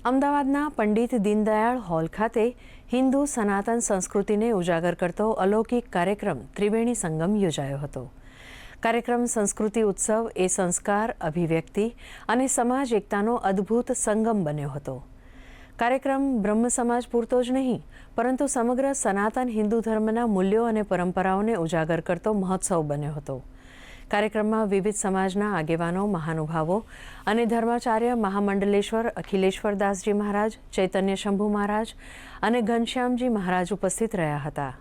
અમદાવાદના પંડિત દીનદયાળ હોલ ખાતે હિન્દુ સનાતન સંસ્કૃતિને ઉજાગર કરતો અલૌકિક કાર્યક્રમ ત્રિવેણી સંગમ યોજાયો હતો। કાર્યક્રમ સંસ્કૃતિ ઉત્સવ એ સંસ્કાર, અભિવ્યક્તિ અને સમાજ એકતાનો અદ્ભુત સંગમ બન્યો હતો। કાર્યક્રમ બ્રહ્મ સમાજ પૂરતો જ નહીં, પરંતુ સમગ્ર સનાતન હિન્દુ ધર્મના મૂલ્યો અને પરંપરાઓને ઉજાગર કરતો મહોત્સવ બન્યો હતો। કાર્યક્રમમાં વિવિધ સમાજના આગેવાનો, મહાનુભાવો અને ધર્માચાર્ય મહામંડલેશ્વર અખિલેશ્વર દાસજી મહારાજ, ચૈતન્ય શંભુ મહારાજ અને ઘનશ્યામજી મહારાજ ઉપસ્થિત રહ્યા હતા।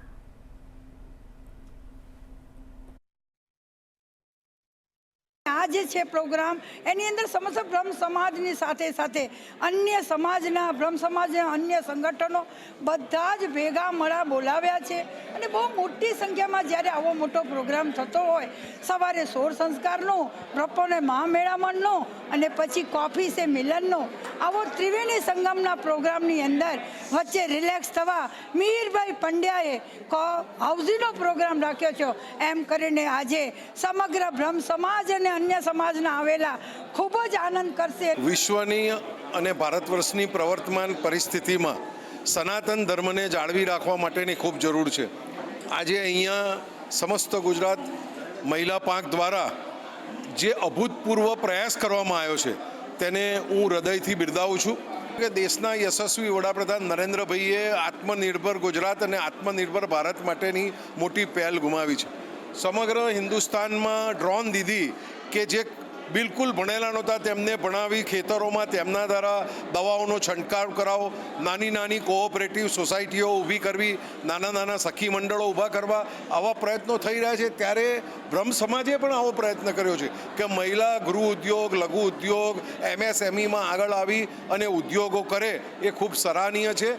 आज है प्रोग्राम एनी अंदर समस्त ब्रह्म समाज साथे साथे अन्य समाजना ब्रह्म समाज अन्य संगठनों बधा ज भेगा मळा बोलाव्या छे अने बहु मोटी संख्या में ज्यारे आवो मोटो प्रोग्राम थतो होय सवारे सोर संस्कारनो, बपोरे महामेळामणनो अने पछी कॉफी से मिलननो आवो त्रिवेणी संगमना प्रोग्रामनी अंदर वच्चे रिलेक्स थवा मीरभाई पंड्याए हाउजीनो प्रोग्राम राख्यो छे। एम करीने आजे समग्र ब्रह्म समाज अने अन्य समाजना आवेला खूब ज आनंद करशे। विश्वनी अने भारतवर्षनी प्रवर्तमान परिस्थिति में सनातन धर्म ने जाळवी राखवा माटेनी खूब जरूर है। आज अहींया समस्त गुजरात महिला पांख द्वारा जे अभूतपूर्व प्रयास करवामां आव्यो छे तेने हूँ हृदयथी बिरदावुं छुं कि देशना यशस्वी वडाप्रधान नरेन्द्रभाईए आत्मनिर्भर गुजरात अने आत्मनिर्भर भारत माटेनी मोटी पहल गुमावी छे। समग्र हिंदुस्तान में ड्रोन दीदी के जे बिल्कुल भणेला नहोता तेमने भणावी, खेतरों में तेमना द्वारा दवाओं छंटकाव करावो, नानी नानी कोऑपरेटिव सोसायटीओ ऊभी करवी, नाना नाना सखी मंडलों ऊभा करवा आवा प्रयत्नों थई रह्या छे। त्यारे ब्रह्म समाजे पण आवो प्रयत्न कर्यो छे कि महिला गृह उद्योग, लघु उद्योग, MSME में आगळ आवी अने उद्योगों करे ए खूब सराहनीय छे।